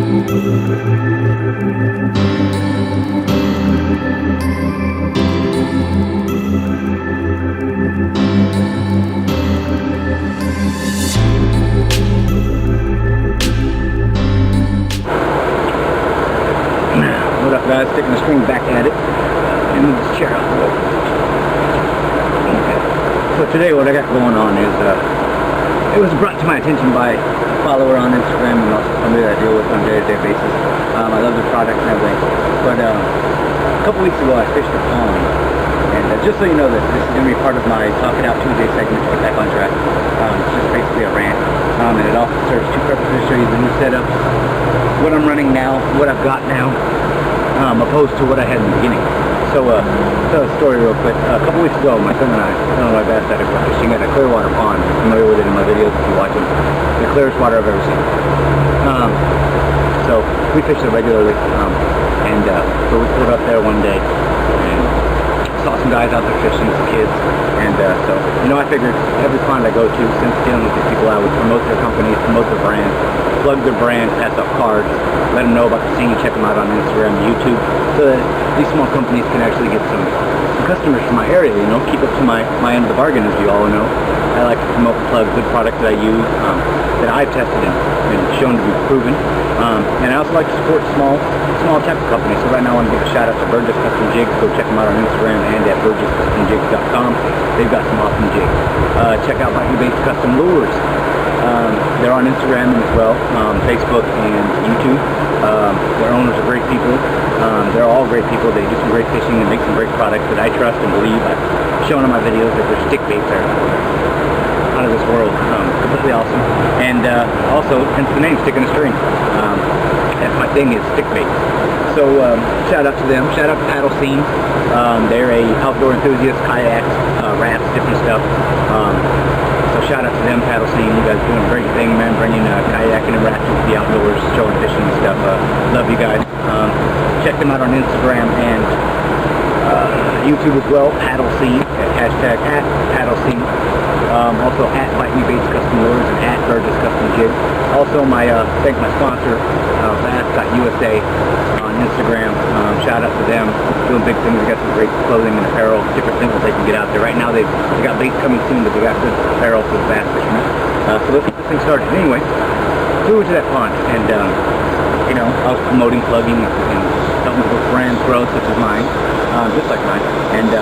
What up, guys? Sticking the string back at it and move this chair out the way. Okay. So today what I got going on is it was brought to my attention by a follower on Instagram and also somebody that I deal with on a day-to-day basis. I love the product and everything. But a couple weeks ago I fished a pond, and just so you know that this is going to be part of my Talk It Out Tuesday segment to get back on track. It's just basically a rant, and it also serves two purposes: to show you the new setup, what I'm running now, what I've got now, opposed to what I had in the beginning. So, tell a story real quick. A couple weeks ago, my son and I, my bass that were fishing at a clear water pond. I'm familiar with it in my videos if you watch them. The clearest water I've ever seen. So we fish it regularly, so we pulled up there one day and saw some guys out there fishing, some kids, and so, you know, I figured every pond I go to, since dealing with these people, I would promote their companies, promote their brand, plug their brand, pass up cards, let them know about the scene, check them out on Instagram, YouTube, so that these small companies can actually get some customers from my area, you know, keep up to my end of the bargain, as you all know. I like to promote and plug good products that I use, that I've tested and shown to be proven, and I also like to support small type of companies. So right now I want to give a shout out to Burgess Custom Jigs. Go check them out on Instagram and at burgesscustomjigs.com. They've got some awesome jigs. Check out bass Custom Lures. They're on Instagram as well, Facebook and YouTube. Their owners are great people. They're all great people. They do some great fishing and make some great products that I trust and believe. I've shown on my videos that their stick baits are out of this world, completely awesome. And also, hence the name, Sticking a String. That's my thing, is stick bait. So shout out to them. Shout out to Paddle Scene. They're a outdoor enthusiast, kayaks, rafts, different stuff. So shout out to them, Paddle Scene. You guys are doing a great thing, man, bringing kayaking and rafting to the outdoors, showing fishing and stuff. Love you guys. Check them out on Instagram and YouTube as well, Paddle Scene, hashtag @Paddle Scene. Also at Bite Me Baits Custom Lures and at Burgess Custom Jigs. Also thank my sponsor, bass.usa on Instagram. Shout out to them, doing big things. They got some great clothing and apparel, different things that they can get out there. Right now they got baits coming soon, but they got good apparel for the bass fishermen. So let's get this thing started. Anyway, flew into that pond, and you know, I was promoting, plugging, and helping with brands grow, such as mine, just like mine. And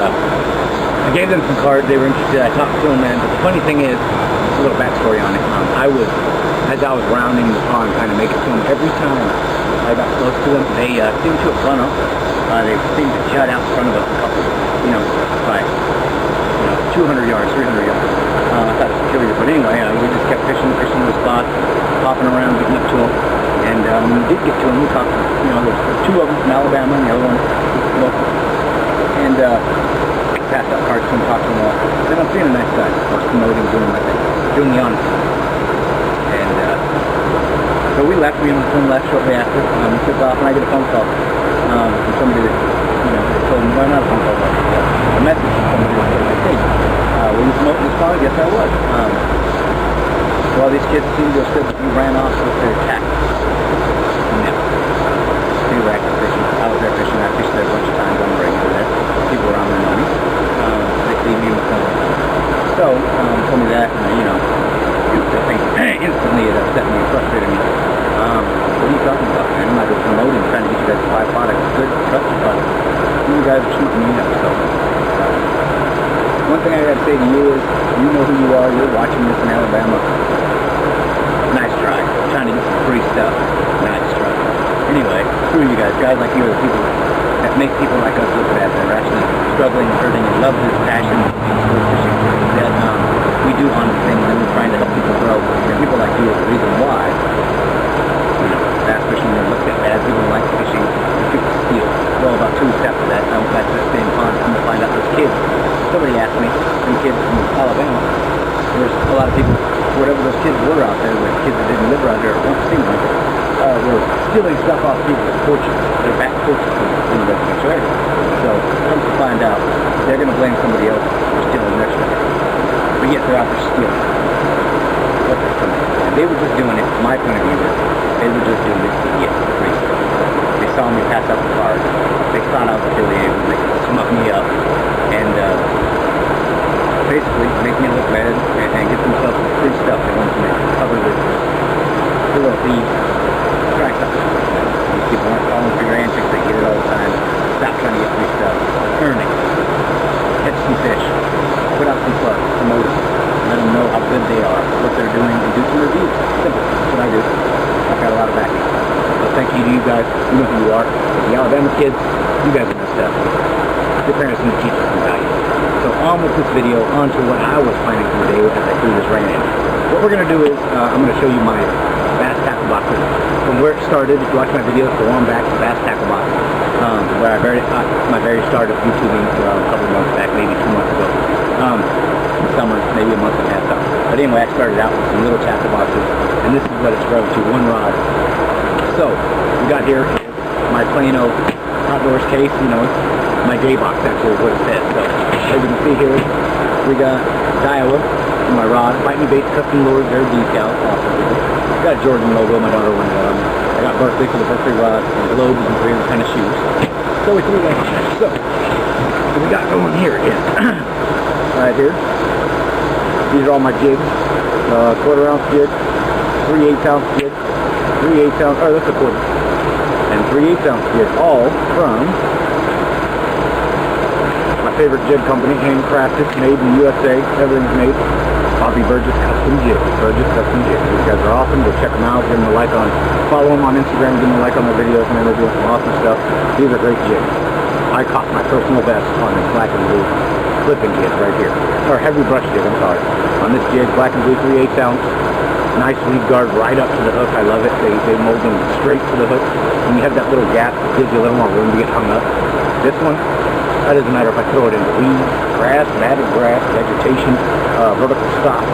I gave them some cards. They were interested. I talked to them, and the funny thing is, a little backstory on it. As I was rounding the pond, trying to make it to them, every time I got close to them, they seemed to have run up. They seemed to jut out in front of us a couple, you know, by 200 yards, 300 yards. I thought it was peculiar, but anyway, we just kept fishing the spot, hopping around, getting up to them. And when we did get to them, we talked to, you know, there's two of them from Alabama and the other one local. And passed out cards to them, talked to them all. Then I'm seeing a nice guy. I was promoting, doing my thing, doing the honest thing. And so we left. Me and my son left shortly after. We took off, and I get a phone call from somebody that, you know, that told me, well, not a phone call, a message from somebody that said, like, hey, were you promoting this pond? Yes, I was. So all these kids seem to have said that you ran off with their tactics. No. We were active fishing. I was there fishing. I fished there a bunch of times on the regular there. People around there know me. They see me with them. So, told me that, and, you know, the thing instantly it upset me and frustrated me. What are you talking about, man? I'm not just promoting, trying to get you guys to buy products. Good, trusted products. You guys are shooting me up, so. One thing I gotta say to you is, you know who you are, you're watching this in Alabama. Nice try. Trying to get some free stuff. Nice try. Anyway, screw you guys. Guys like you are the people that make people like us look bad. They're actually struggling, hurting, and love this passion in sport fishing that we do honest things, and we're trying to help people grow. And people like you are the reason why, you know, bass fishing is looked at bad. People like fishing, and people steal. Well, about 2 weeks after that, I went back to the same pond to find out those kids. Somebody asked me, some kids from Alabama, there's a lot of people, whatever those kids were out there, the kids that didn't live around here, don't seem like it, were stealing stuff off people's porches, their back porches in the residential area. So, come to find out, they're going to blame somebody else for stealing their stuff. But yet they're out there stealing. What they're coming. And they were just doing it, my point of view is, they were just doing it to get saw me pass out the cars. They thought I was affiliated. They smuck me up and basically make me look bad and get themselves free stuff. They want to make cover this little thieves. Try something. These people aren't falling for your antics. They get it all the time. Stop trying to get free stuff. Earn it. Catch some fish. Put out some plugs. Promote them. Let them know how good they are, what they're doing, and do some reviews. Simple. That's what I do. I've got a lot of backing. So thank you to you guys. You know who you are. The Alabama kids, you guys are my stuff. Your parents need to teach us some value. So on with this video, on to what I was planning for today as I threw this Rant in. What we're going to do is, I'm going to show you my bass tackle boxes. From where it started, if you watch my videos, go on back to bass tackle box. Where I my very start of YouTubing a couple months back, maybe 2 months ago. Summer, maybe a month and a half ago. But anyway, I started out with some little tackle boxes, and this is what it's grown to, one rod. So, we got here my Plano outdoors case, you know, my J box actually is what it says. So, as you can see here, we got Daiwa for my rod, Bite Me Baits Custom Lures, their decal, awesome. Got a Jordan logo, my daughter wanted that on me. I got Berkeley for the Berkeley rod, and globes and various kind of shoes. So we threw that on there. So, what we got going here is, right here, these are all my jigs. Quarter ounce jig, 3/8 ounce jig, 3/8 ounce, oh that's a quarter, and 3/8 ounce jig, all from my favorite jig company, handcrafted, made in the USA, everything's made. Bobby Burgess Custom Jigs. Burgess Custom Jigs. These guys are awesome. Go check them out. Give them a like on, follow them on Instagram. Give them a like on their videos, and they're doing some awesome stuff. These are great jigs. I caught my personal best on this black and blue flipping jig right here, or heavy brush jig. I'm sorry. On this jig, black and blue, 3/8 ounce. Nice lead guard right up to the hook. I love it. They mold them straight to the hook. And you have that little gap that gives you a little more room to get hung up. This one, that doesn't matter if I throw it in weeds, grass, matted grass, vegetation, vertical stalks,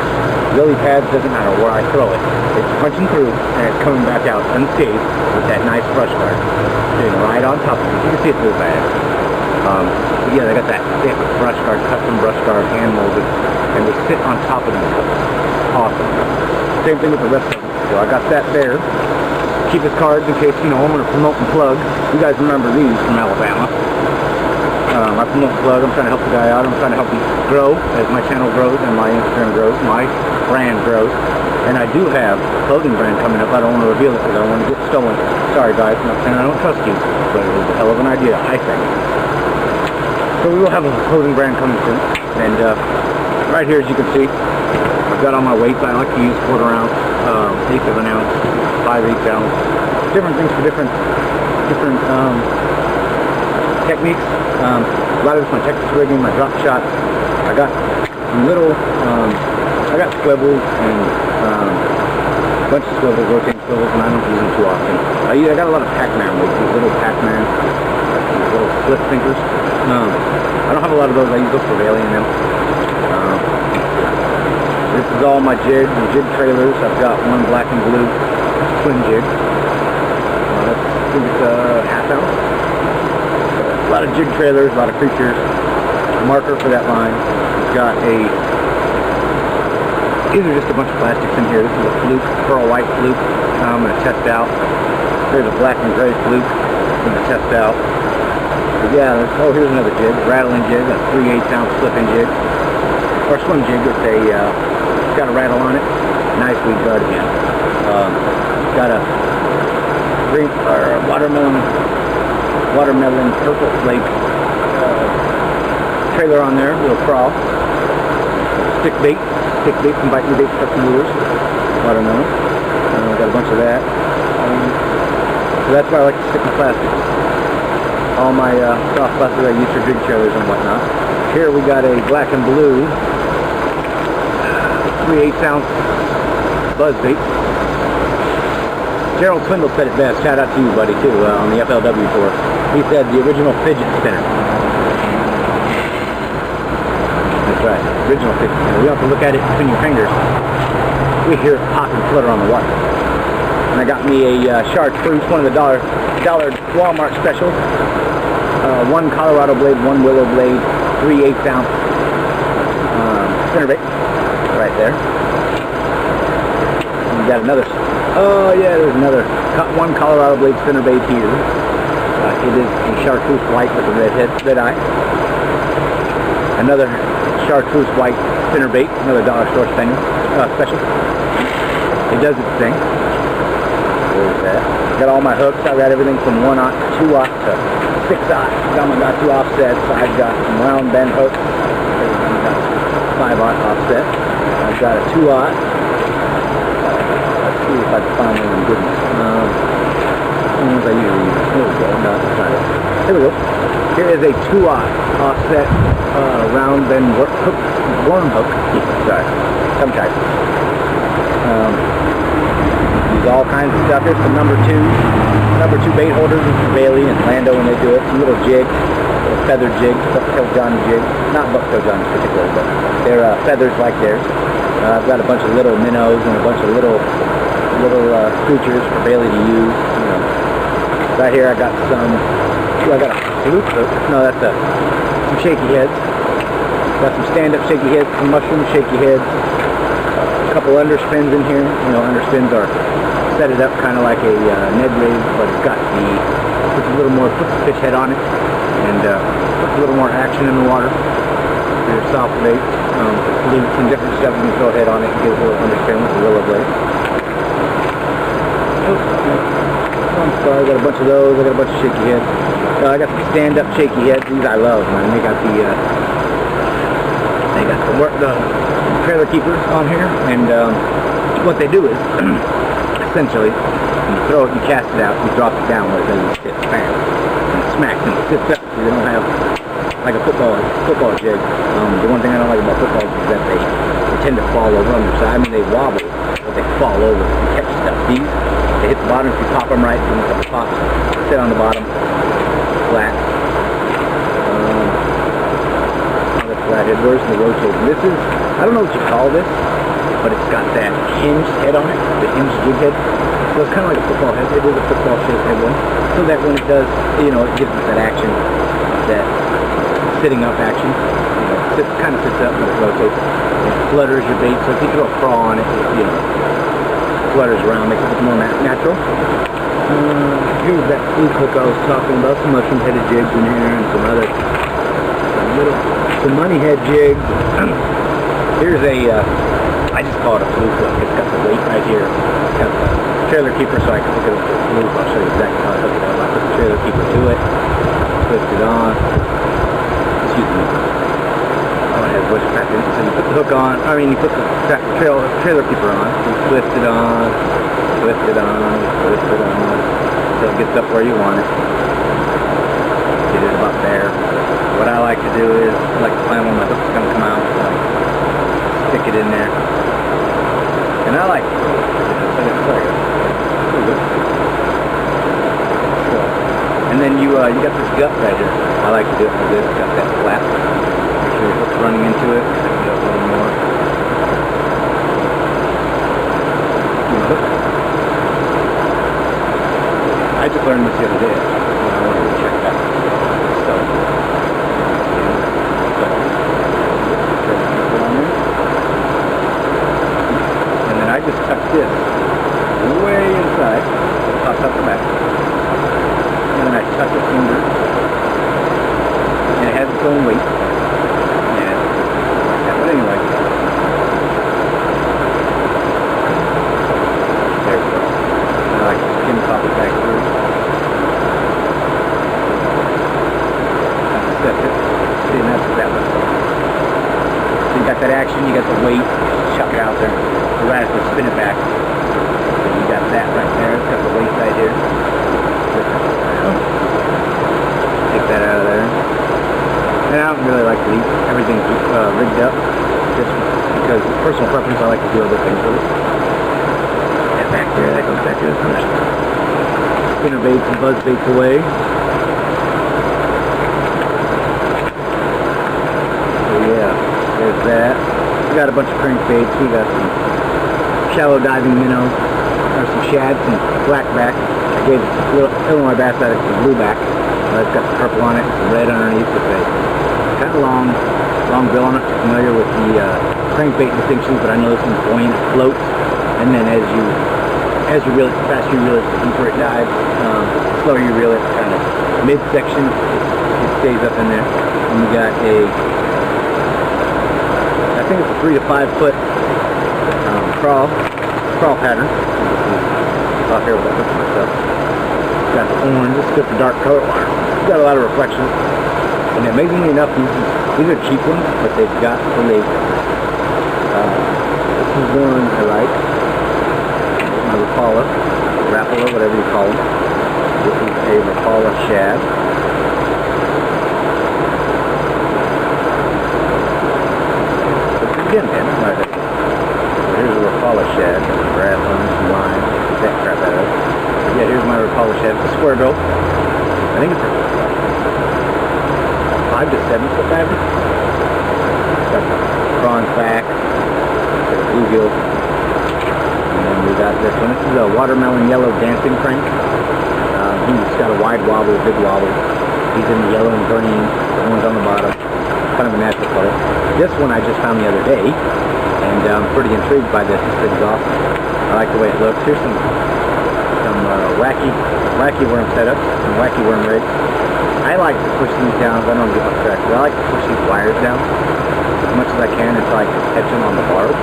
lily pads, doesn't matter where I throw it. It's punching through and it's coming back out unscathed with that nice brush guard sitting right on top of it. You can see it's really bad. But yeah, they got that thick brush guard, custom brush guard, hand molded, and they sit on top of these hooks. Awesome. Same thing with the rest of them. So I got that there. Keep his cards in case, you know, I'm going to promote and plug. You guys remember these from Alabama. I promote and plug. I'm trying to help the guy out. I'm trying to help him grow as my channel grows and my Instagram grows, my brand grows. And I do have a clothing brand coming up. I don't want to reveal it because I don't want to get stolen. Sorry guys, I'm not saying I don't trust you, but it was a hell of an idea, I think. So we will have a clothing brand coming soon. And right here, as you can see, I've got all my weights. I like to use quarter ounce, 1/8 of an ounce, 5/8 ounce. Different things for different techniques. A lot of it's my Texas rigging, my drop shots. I got some little, I got swivels and a bunch of swivels, rotating swivels, and I don't use them too often. I got a lot of Pac-Man weights, these little Pac-Man, these little split thinkers. I don't have a lot of those. I use those for bailing them. This is all my jigs and jig trailers. I've got one black and blue twin jig. I think it's a 1/2 ounce. A lot of jig trailers, a lot of creatures. A marker for that line. We've got these are just a bunch of plastics in here. This is a fluke, pearl white fluke. I'm going to test out. Here's a black and gray fluke. I'm going to test out. But yeah, here's another jig, rattling jig, a 3/8 ounce flipping jig. Or swim jig, it's got a rattle on it. Nice weed guard again. Got a green, or watermelon purple flake trailer on there, little crawl. Stick bait from Bite Me Baits Custom Lures, watermelon. Got a bunch of that. So that's why I like to stick with plastics. All my soft plastic I use for jig trailers and whatnot. Here we got a black and blue 3/8 ounce buzz bait. Gerald Swindle said it best. Shout out to you, buddy, too, on the FLW tour. He said the original fidget spinner. That's right, original fidget spinner. You don't have to look at it between your fingers. We hear it pop and flutter on the water. And I got me a chartreuse, one of the dollar Walmart specials. One Colorado blade, one willow blade, 3/8 ounce spinnerbait right there. And we got another. Oh yeah, there's another one Colorado blade spinnerbait here. It is a chartreuse white with a red eye. Another chartreuse white spinnerbait, another dollar store special. It does its thing. There's that. Got all my hooks. I've got everything from 1/0 to 2/0 to 6/0. Got 2 offsets. I've got some round bend hooks. I've got 5/0 offset. I've got a 2/0. Let's see if I can find one good ones. Ones I usually use. Here we go. No, that's not it. Here we go. Here is a 2/0 offset round bend hook, worm hook. Sorry, some type. Use all kinds of stuff. Here's some number two bait holders. This is Bailey and Lando when they do it. Some little jigs, little feather jigs, bucktail Johnny jigs. Not bucktail Johnny particularly, but they're feathers like theirs. I've got a bunch of little minnows and a bunch of little creatures for Bailey to use. You know, right here I got some. I got a fluke hook. No, that's some shaky heads. Got some stand-up shaky heads, some mushroom shaky heads. A couple underspins in here. You know, underspins are set it up kind of like a Ned rig, but it's got puts a little more, puts the fish head on it, and puts a little more action in the water. Your soft bait, flukes and different stuff. You can throw a head on it and get a little underspin with the willow blade. I'm sorry, I got a bunch of those. I got a bunch of shaky heads. I got some stand-up shaky heads. These I love, man. They got the trailer keepers on here, and what they do is essentially you throw it, you cast it out, you drop it down where it doesn't sit, bam, and it smacks and it sits up. So they don't have like a football jig. The one thing I don't like about footballs is that they tend to fall over on their side. I mean, they wobble, but they fall over and catch stuff. These, they hit the bottom. If you pop them right, when the pop, sit on the bottom, flat. Flathead. Where's the rotating? This is, I don't know what you call this, but it's got that hinged head on it, the hinged jig head. So it's kind of like a football head. It is a football shaped head one. So that when it does, you know, it gives us that action, that sitting up action. You know, kind of sits up when it rotates. It flutters your bait. So if you throw a crawl on it, you know, flutters around, makes it look more natural. Here's that fluke hook I was talking about. Some mushroom headed jigs in here and some other some money head jigs. Here's a, I just call it a fluke hook. It's got the weight right here. It's got the trailer keeper, so I can hook it up to a fluke. I'll show you exactly how I hook it up. I put the trailer keeper to it, twist it on. Excuse me. Oh, it has bush crack in it. So you put the hook on, you put the trailer keeper on, you twist it on, twist it on, twist it on, until it gets up where you want it. Get it about there. What I like to do is, I like to find when my hook's going to come out, like, stick it in there. And I like it. And then you got this gut right here. I like to do it for this. Got that flap. Make sure your hook's running into it. Get a little more. I just learned this the other day. I wanted to check that. So. And then I just tuck this way inside, pops up the back, and then I tuck it under, and it has its own weight, but anyway, there we go. And I like to skin pop it back through, set it, see, and that's what that looks like. So you got that action, you got the weight, chuck it out there, radically spin it back. And you got that right there, it's got the weight right here. Take that out of there. And I don't really like to leave everything rigged up, just because personal preference, I like to do other things with it. That back there, that goes back to the first. Spinner baits and buzz baits away. So yeah, there's that. We got a bunch of crankbaits. We got some shallow diving minnows, or some shad, some blackback. I gave a little Illinois bass addict some blueback. It's got the purple on it, some red underneath. It's a kind of long bill. I'm not familiar with the crankbait distinctions, but I know some buoyant floats. And then as you reel it, the faster you reel it, the deeper it dives. The slower you reel it, kind of midsection, it stays up in there. And we got I think it's a 3 to 5 foot crawl pattern. Off here with the hooks and stuff. Got the orange. It's good for dark color water. It's got a lot of reflection. And amazingly enough, these are cheap ones, but they've got the label. This is one I like. A Rapala, whatever you call them. This is a Rapala shad. Again, man, here's a Rapala shad. Grass on some lime. That crap out of it. Yeah, here's my Rapala shad. It's a square bill. I think it's a 5 to 7 foot diver. Got the bronze back. Got a bluegill. And then we got this one. This is a watermelon yellow dancing crank. He's got a wide wobble, big wobble. He's in the yellow and green. The one's on the bottom. Kind of a natural color. This one I just found the other day, and I'm pretty intrigued by this. This thing's awesome. I like the way it looks. Here's some wacky worm setups, some wacky worm rigs. I like to push these down. I don't get off track, but I like to push these wires down as much as I can until I can catch them on the barb.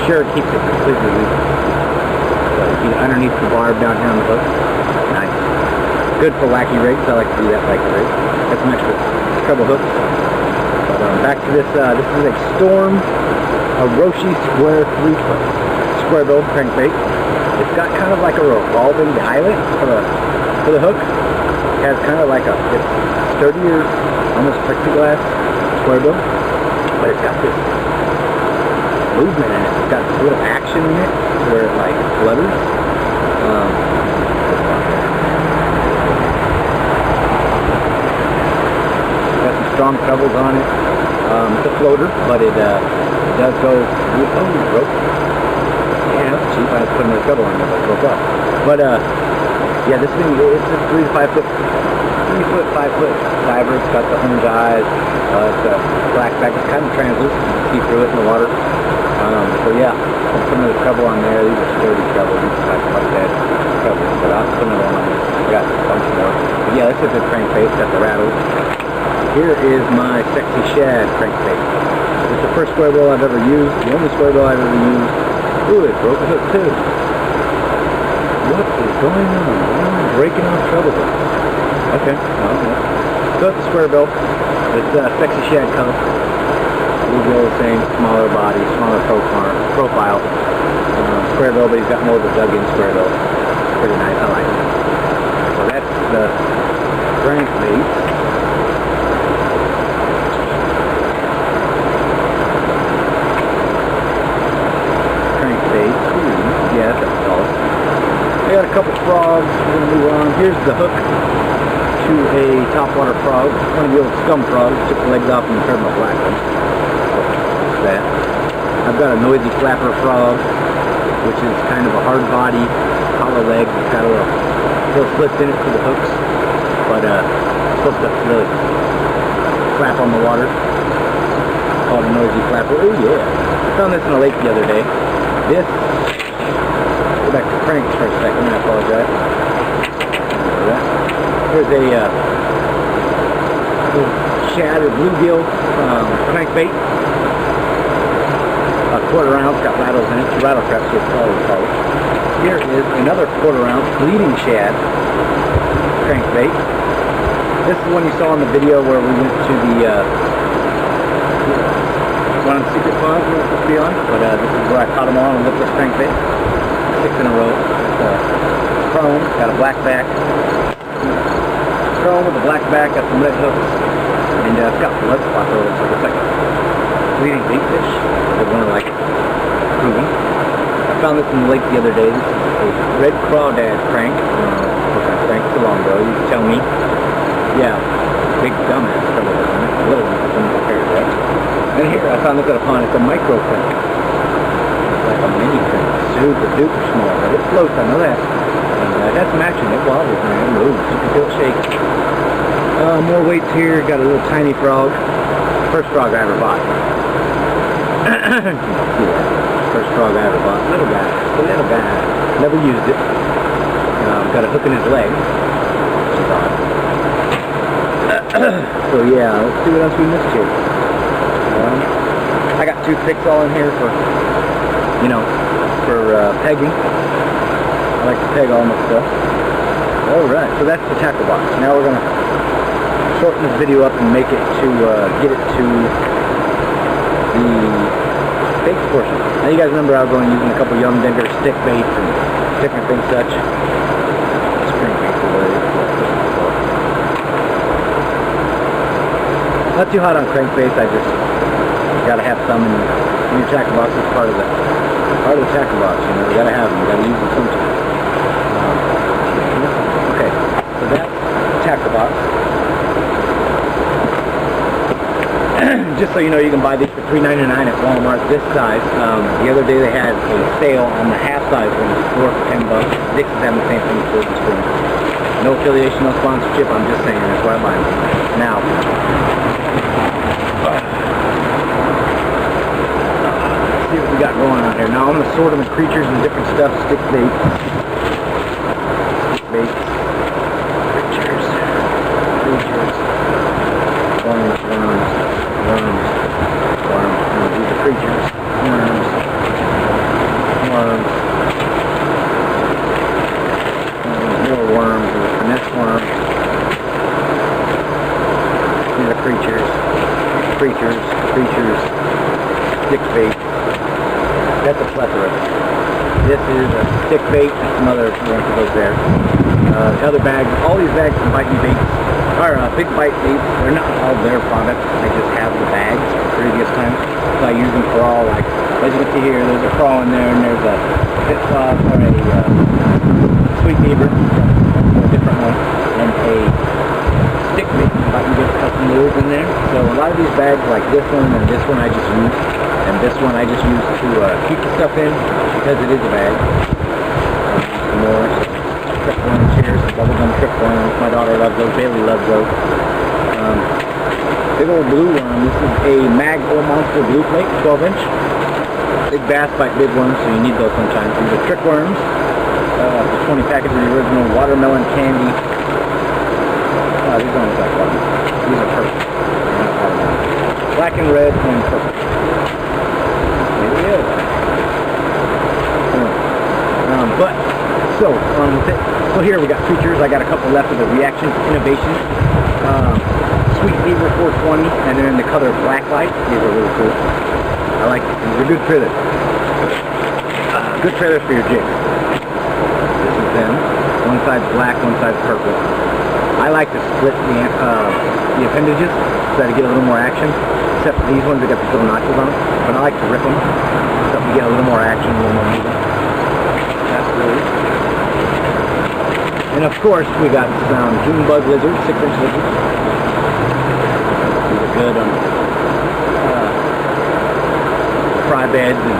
Sure, it keeps it completely loose. Underneath the barb down here on the hook. Nice. Good for wacky rigs. I like to do that wacky rig. Got some extra treble hooks. But, back to this. This is a Storm Orochi Square 3-foot square bill crankbait. It's got kind of like a revolving eyelet for the hook. It has kind of like it's sturdier, almost plexiglass square bill, but it's got this movement in it. It's got this little action in it where it like flutters. Got some strong trebles on it. It's a floater, but it does go. Oh, rope. Yeah, that's cheap. I was putting a treble on there, but it broke off. But yeah, this thing, it's a 3 to 5 foot, 5 foot diver. It's got the orange eyes. It's a black back. It's kind of translucent. You can see through it in the water. So yeah, I'll put another treble on there. These are sturdy trebles. These are like that trebles, but I'll put another one on there. I got a bunch more. But yeah, this is a crankbait. It's got the rattles. Here is my sexy shad crankbait. It's the first square bill I've ever used. The only square bill I've ever used. Ooh, it broke a hook too. What is going on? I'm breaking off treble hooks. Okay. So it's a square bill. It's sexy shad color. Bluegill, the same, smaller body, smaller profile. Square bill, but he's got more of a dug-in square bill. Pretty nice, I like it. So that's the crankbait. Yeah, that's what it's called. I got a couple frogs. We're going to move on. Here's the hook to a topwater frog. One of the old scum frogs. Took the legs off and turned my black one. So, that. I've got a noisy flapper frog, which is kind of a hard body, hollow leg. It's got a little slits in it for the hooks, but it's supposed to really flap on the water. It's called a noisy flapper. Oh yeah! I found this in a lake the other day. This. Go back to cranks for a second. I apologize. Here's a little shad or bluegill crankbait. A quarter ounce, got rattles in it. Rattle traps, so it's always called. Here is another quarter ounce bleeding shad crankbait. This is one you saw in the video where we went to the one of the secret ponds we were supposed to be on. But this is where I caught them all and looked at crankbait. 6 in a row. Chrome, got a black back. Chrome with a black back, got some red hooks. And it's got blood spots over it, so it looks like a bleeding bait fish. I want to like proven. I found this in the lake the other day. This is a red crawdad crank. What kind of crank? It's a long ago. You can tell me. Yeah, big dumbass trouble on it. Little one, I couldn't compare to that. And here I found this at a pond. It's a micro crank. It's like a mini crank. Super duper small, but it floats, I know that. And that's matching. It wobbles, man. It moves. You can feel it shake. More weights here. Got a little tiny frog. First frog I ever bought. First frog I ever bought. Little guy. Never used it. Got got a hook in his leg. So yeah, let's see what else we missed here. I got toothpicks all in here for, you know, for pegging. I like to peg all my stuff. Alright, so that's the tackle box. Now we're going to shorten this video up and make it to, get it to the baits portion. Now you guys remember I was only using a couple young bender stick baits and different things such. Spring baits away. Not too hot on crankbaits, I just gotta have some in your tackle box. Is part of the tackle box, you know, you gotta have them, you gotta use them sometimes. Okay, so that's the tackle box. Just so you know, you can buy these for $3.99 at Walmart, this size. The other day they had a sale on the half size one, for $10. Dick's is having the same thing for the spring. No affiliation, no sponsorship, I'm just saying, that's why I buy them. Now, let's see what we got going on here. Now I'm going to sort them in creatures and different stuff, stick baits, creatures, worms, these are creatures, worms, more worms, finesse worms, these are creatures, stick bait. That's a plethora. This is a stick bait, some other goes there. The other bags, all these bags can bite me baits, or big bite baits. They're not all their products, I just have the bags from previous times. So I use them for all, like, as you can see here, there's a crawl in there, and there's a pit flop, or a sweet beaver, a different one, and a stick bait. I can get custom lures in there. So a lot of these bags, like this one and this one, I just use, and this one I just use to keep the stuff in because it is a bag. Some more trip worms here, some bubblegum trip worms. My daughter loves those. Bailey loves those. Big old blue worm. This is a Mag Old Monster Blue Plate, 12-inch. Big bass bite big worms, so you need those sometimes. These are trick worms. 20 package of the original watermelon candy. These don't look like watermelon. These are purple. Black and red and purple. There we go. So here we got creatures. I got a couple left of the Reaction Innovation. Sweet Beaver 420, and then in the color Black Light. These are really cool. I like these. These are good trailers. Good trailers for your jigs. This is them. One side's black, one side's purple. I like to split the appendages so that I get a little more action. Except for these ones, they got these little notches on them. But I like to rip them so we get a little more action, a little more movement. That's really. And of course, we got some June bug lizards, 6-inch lizards. These are good on fry beds and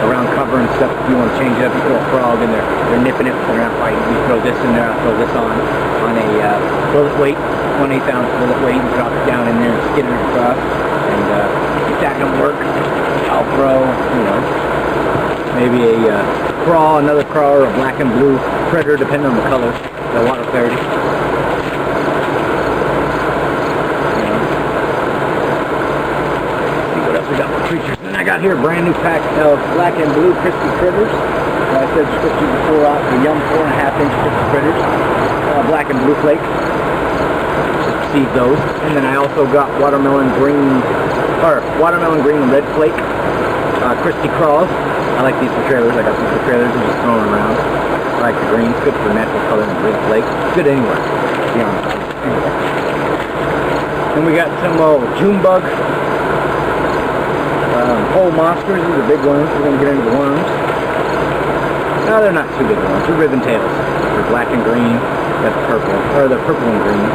around cover and stuff. If you want to change it up, you throw a frog in there. They're nipping it, they're not fighting. You throw this in there, I throw this on a bullet weight, 1/8 ounce bullet weight, and drop it down in there and skid it across. And if that don't work, I'll throw, you know, maybe a crawl, another crawl, or a black and blue predator, depending on the color, the water clarity. We got more creatures. And I got here a brand new pack of black and blue crispy critters. I said description before, the young 4.5-inch crispy critters, black and blue flake. Just received those. And then I also got watermelon green and red flake, crispy crawls. I like these for trailers. I got some for trailers and just throwing them around. I like the green. It's good for natural color and red flake. It's good anywhere, to be honest. Anyway. And we got some June bug. Whole monsters, these are big ones. We're going to get into the worms. No, they're not too big ones. They're ribbon tails. They're black and green. Got the purple, or the purple and green.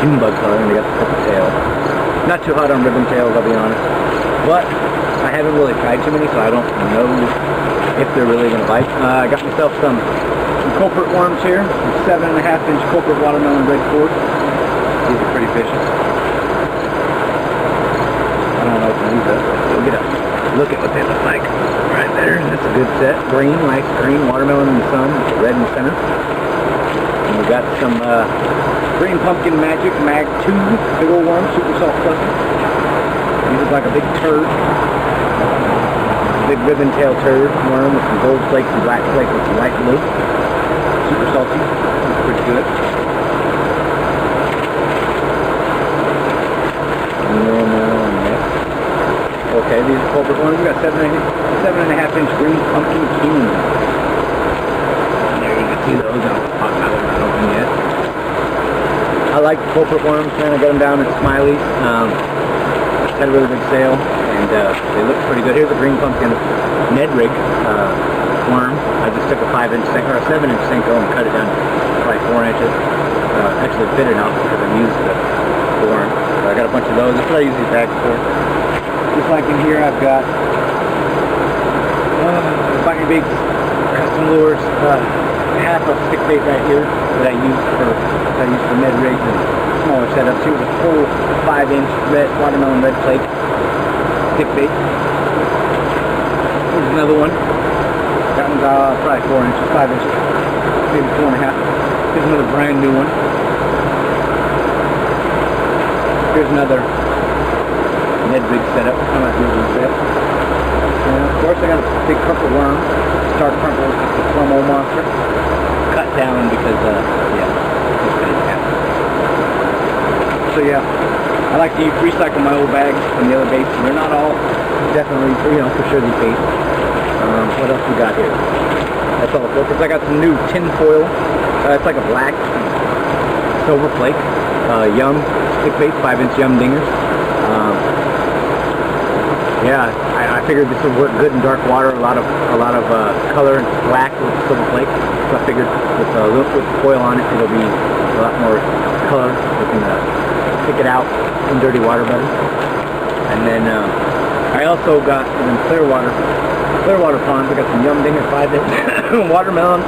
June bug color, and they got the purple tail. Not too hot on ribbon tails, I'll be honest. But I haven't really tried too many, so I don't know if they're really going to bite. I got myself some culprit worms here. 7.5-inch culprit watermelon red cord. These are pretty vicious. I don't know if I can use that. We'll get a look at what they look like right there. That's a good set. Green, nice green, watermelon in the sun, red in the center. And we got some green pumpkin magic mag 2 big old worm, super soft fluffy. He looks like a big turd. Big ribbon tail turd worm with some gold flakes and black flakes with some light blue. Super salty. Looks pretty good. And then next. Okay, these are culprit ones. We got 7.5 inch green pumpkin king. And there you can see those. I'm not open yet. I like culprit worms, man. I got them down at Smiley's. Had a really big sale, and they look pretty good. Here's a green pumpkin Ned rig worm. I just took a 5-inch Senko, or a 7-inch Senko, and cut it down to probably 4 inches. Actually fit it out because I used the worm. So I got a bunch of those. That's what I use these bags for. Just like in here, I've got Bite Baits custom lures. Half a stick bait right here that I use for Ned rigs and smaller setups. Here's a full 5-inch red watermelon red flake stick bait. Here's another one. That one's probably 4 inches, 5 inches, maybe 4.5. Here's another brand new one. Here's another Ned rig setup. I'm not using this. And of course, I got a big purple worm, stark purple, just a plum old monster. Cut down because yeah, just didn't happen. So yeah, I like to recycle my old bags from the other baits. They're not all definitely, for sure these baits. What else we got here? That's all focus. I got some new tin foil. It's like a black silver flake. Yum stick bait, 5-inch yum dingers. Yeah, I figured this would work good in dark water. A lot of color, black with silver flake. So I figured with foil on it, it'll be a lot more color. We can pick it out in dirty water better. And then I also got in Clearwater ponds. I got some yum dinger 5-inch watermelon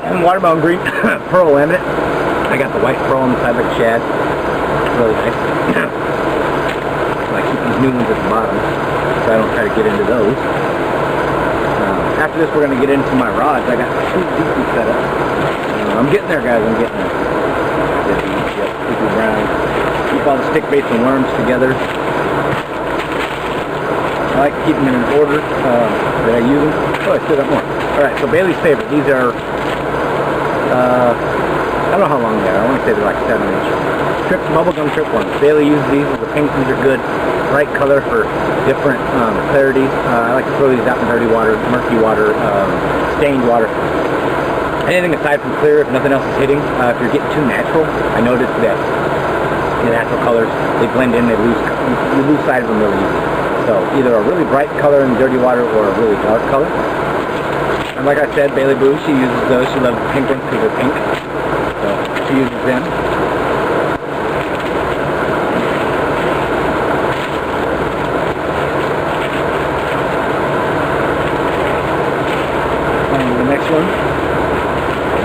and watermelon green pearl laminate. I got the white pearl on the side like a shad. Really nice. I keep these new ones at the bottom, so I don't try to get into those. After this, we're going to get into my rods. I got 2 decent setups. I'm getting there, guys. I'm getting there. Keep it brown. Keep all the stick baits and worms together. I like to keep them in an order that I use them. Oh, I still got more. Alright, so Bailey's favorite. These are, I don't know how long they are. I want to say they're like 7-inch. Bubblegum trip ones. Bailey uses these. The pink ones are good. Bright color for different clarities. I like to throw these out in dirty water, murky water, stained water. Anything aside from clear, if nothing else is hitting. If you're getting too natural, I noticed that the natural colors, they blend in, you lose sight of them really easy. So either a really bright color in dirty water or a really dark color. And like I said, Bailey Boo, she uses those. She loves the pink ones because they're pink. So she uses them. One.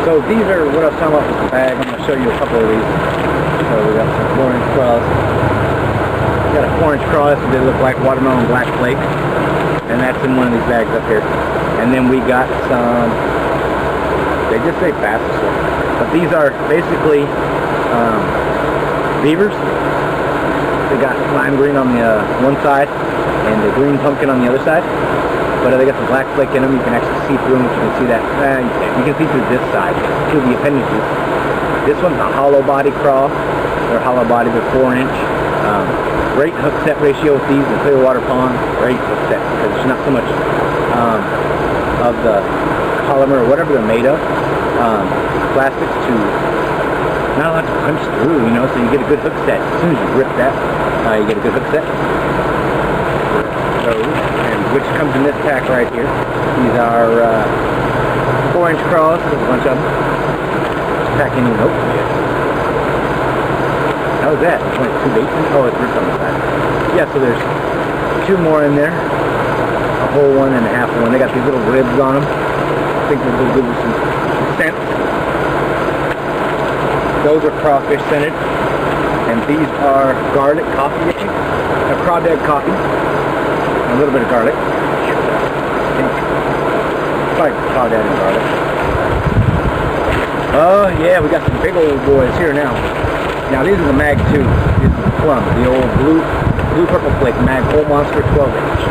So these are what I was talking about with the bag. I'm going to show you a couple of these. So we got some 4-inch cross. We got a 4-inch cross. They look like watermelon black flake, and that's in one of these bags up here. And then we got some. They just say bass, but these are basically beavers. They got lime green on the one side and the green pumpkin on the other side. But they got some black flake in them. You can actually see through them. You can see that. You can see through this side, through the appendages. This one's a hollow body craw. They're hollow body. They're 4-inch. Great hook set ratio with these in Clearwater Pond. Great hook set because there's not so much of the polymer or whatever they're made of. Plastics to not allowed to punch through, so you get a good hook set. As soon as you grip that, you get a good hook set. Which comes in this pack right here. These are 4-inch craws. There's a bunch of them. Packing in. Nope. How was that? There's only 2 baits in. Oh, it's ripped on the side. Yeah, so there's 2 more in there. A whole one and a half one. They got these little ribs on them. I think they'll go good with some scent. Those are crawfish scented. And these are garlic coffee. A crawdad coffee. A little bit of garlic. Probably crawdad and garlic. Oh yeah, we got some big old boys here now. Now these are the Mag 2. These are the Plum, the old blue purple flake Mag Old Monster 12-inch.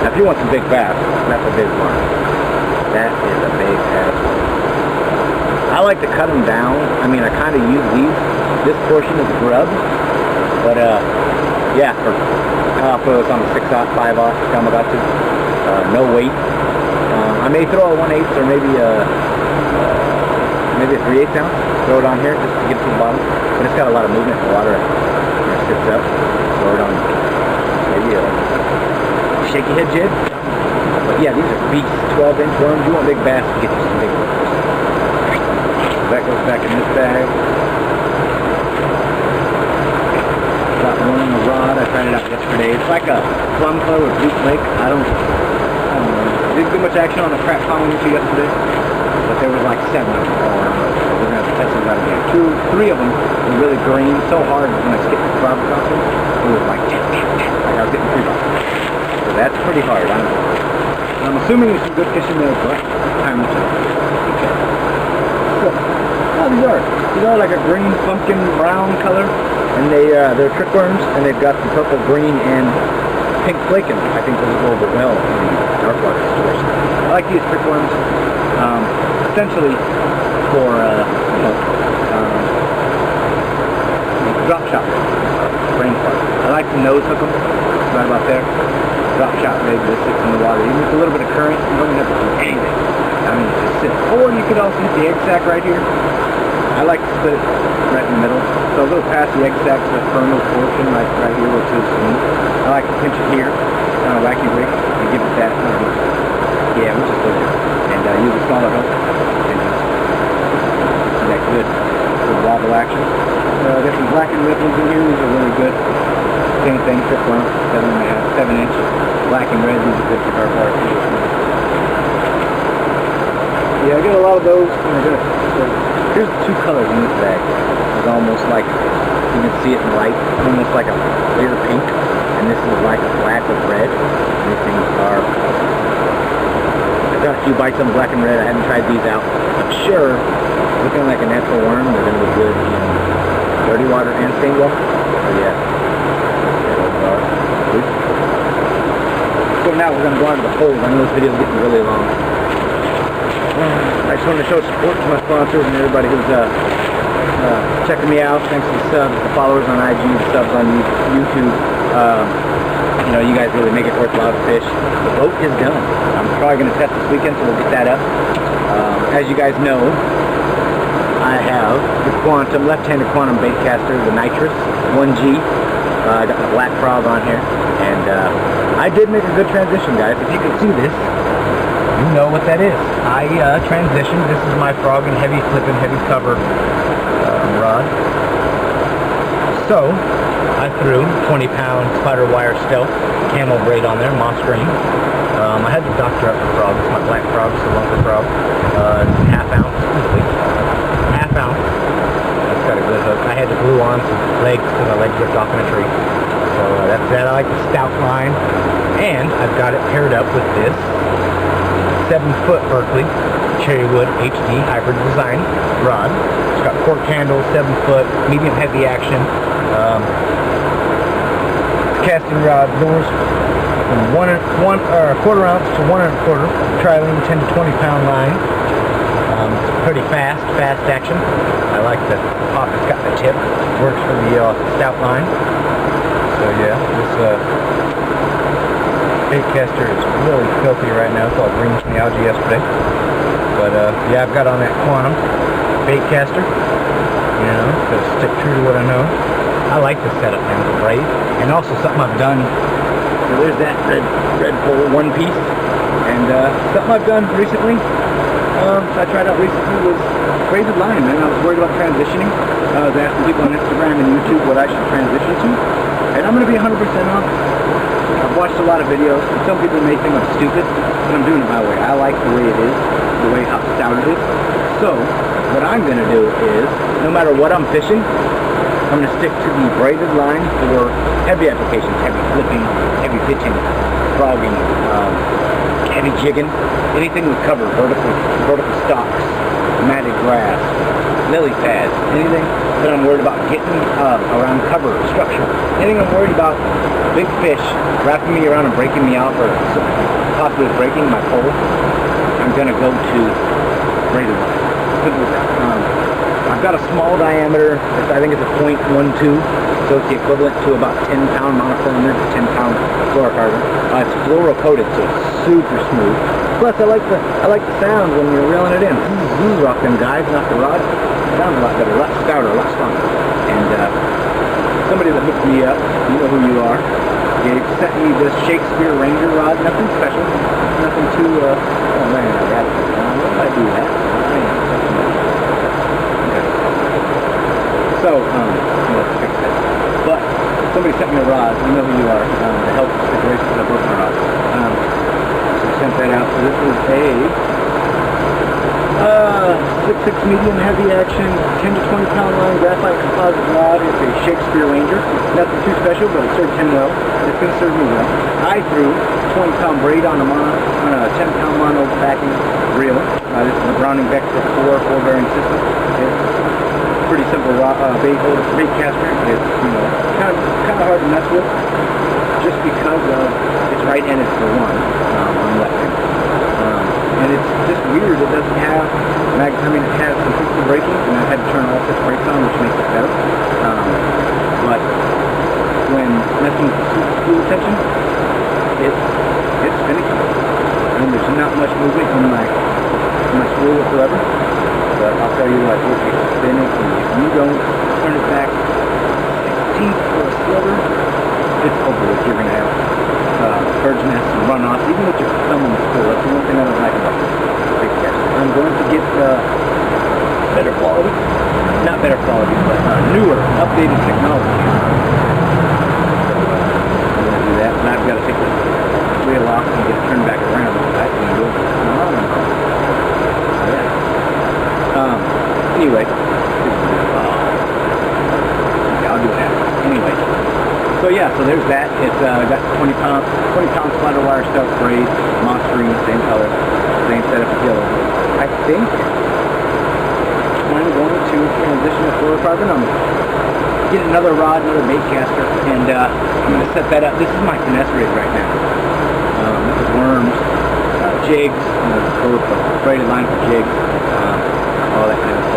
Now if you want some big bass, that's a big one. That is a big ass one. I like to cut them down. I mean, I kind of use this portion as grub, but yeah, I'll throw this on a 6/0, 5/0 Yamagatsu. No weight. I may throw a 1/8 or maybe a 3/8 ounce. Throw it on here just to get to the bottom. But it's got a lot of movement in the water. It sits up. Throw it on maybe a shaky head jig. But yeah, these are beast 12-inch worms. You want big bass, get you some big ones. That goes back in this bag. Got one on the rod. I tried it out yesterday. It's like a plum color with blue flake. I don't know. Didn't get much action on the crap calling yesterday, but there was like 7 of them all around. So we're gonna have to test them out again. 3 of them were really green, so hard when I skipped the barb across them. It was like like I was getting 3 bucks. So that's pretty hard. I'm assuming there's some good fishing there, but time will tell. Okay. So, these are like a green pumpkin brown color, and they're trick worms, and they've got the purple, green, and pink flake in them. I think those go over well in dark water situation. I like these trick worms, essentially for drop shot brain part. I like to nose hook them right about there. Drop shot rig that sits in the water. Even with a little bit of current, you don't have to do anything. I mean, it just sits. Or you could also hit the egg sac right here. I like to split it right in the middle. So a little past the egg sac to the firmer portion, like right here, which is smooth. I like to pinch it here on a wacky rig and give it that, yeah, which is good. And use a smaller hook and just see that good wobble action. There's some black and red ones in here. These are really good. Same thing, trick worm, 7.5, 7-inch. Black and red, these are good for dark water too. Yeah, I get a lot of those. So here's the 2 colors in this bag. It's almost like, you can see it in light, almost like a clear pink. And this is like a black with red. And these things are, I've got a few bites on the black and red. I haven't tried these out. I'm sure, looking like a natural worm, they're going to be good in dirty water and stained water. So yeah. So now we're going to go on to the poles. I know this video is getting really long. I just want to show support to my sponsors and everybody who's checking me out. Thanks to the subs, the followers on IG, the subs on YouTube. You know, you guys really make it worthwhile to fish. The boat is done. I'm probably going to test this weekend, so we'll get that up. As you guys know, I have the Quantum, left-handed Quantum bait caster, the Nitrous 1G. I got the black frog on here, and I did make a good transition, guys. If you can see this, you know what that is. I transitioned. This is my frog and heavy flipping, heavy cover rod. So I threw 20-pound spider wire stealth camel braid on there, moss green. I had to doctor up the frog. It's my black frog, it's a lumber frog. It's ½ ounce, ½ ounce. It's got a good hook. I had to glue on some legs because my legs ripped off in a tree. So that's that. I like the stout line, and I've got it paired up with this 7-foot Berkeley Cherrywood HD hybrid design rod. It's got cork handle, 7-foot, medium heavy action. Casting rod lures from 1/4 ounce to 1 1/4. Trilene 10 to 20 pound line. It's pretty fast action. I like the pop. It's got the tip. Works for the stout line. So yeah, this bait caster is really filthy right now. It's all green from the algae yesterday. But yeah, I've got on that Quantum bait caster. You know, to stick true to what I know. I like the setup now, the braid. And also something I've done. So there's that red pole one piece. And something I've done recently. I tried out recently was braided line, man. I was worried about transitioning. I was asking people on Instagram and YouTube what I should transition to. And I'm going to be 100% honest. I've watched a lot of videos, and some people may think I'm stupid, but I'm doing it my way. I like the way it is, the way how stout it is. So, what I'm going to do is, no matter what I'm fishing, I'm going to stick to the braided line for heavy applications, heavy flipping, heavy pitching, frogging, heavy jigging, anything with cover, vertical stalks, matted grass, lily pads, anything that I'm worried about getting around cover or structure. Anything I'm worried about, big fish wrapping me around and breaking me off or possibly breaking my pole, I'm going to go to braided line. Simple as that. I've got a small diameter, I think it's a .12, so it's the equivalent to about 10-pound monofilament, 10-pound fluorocarbon. It's fluoro-coated, so it's super smooth. Plus, I like the sound when you're reeling it in. Rock them guys and off the rod. Sounds a lot better, a lot stouter, a lot stronger. And somebody that hooked me up, you know who you are, they sent me this Shakespeare Ranger rod. Nothing special, nothing too. Oh man, I got it. Why did I do that? So, let's fix that. But somebody sent me a rod, you know who you are, to help the situation because I broke my rod. So I sent that out. So this is a 6.6 medium heavy action, 10 to 20 pound line graphite composite rod. It's a Shakespeare Ranger. Nothing too special, but it served him well. It's going to serve me well. I threw 20-pound braid on a 10-pound mono backing reel. This is the Browning Vector 4 bearing system. It's pretty simple bait caster. It's kind of hard to mess with, just because of its right end is for one on left end, and it's just weird. It doesn't have it has some pistol braking, and I've had to turn all 6 brakes on, which makes it better. But when messing with the fuel tension, it's finicky, and there's not much movement in my spool whatsoever. But I'll tell you what, it's spinning, and if you don't turn it back 16th for a sliver, it's over with. You're going to have bird's nests and runoffs, even with your thumb in the spool. That's the one thing I don't like about big caster. I'm going to get better quality, not better quality, but newer, updated technology. So I'm going to do that, and I've got to take the wheel off and get it turned back around. I can do it. Anyway, I'll do that. Anyway, so yeah, so there's that. It's got 20 pound splatter wire stuff, braid, moss green, same color, same setup as yellow. I think I'm going to transition to fluorocarbon. I'm get another rod, another bait caster, and I'm going to set that up. This is my finesse rig right now. This is worms, jigs, braided line for jigs, all that kind of stuff.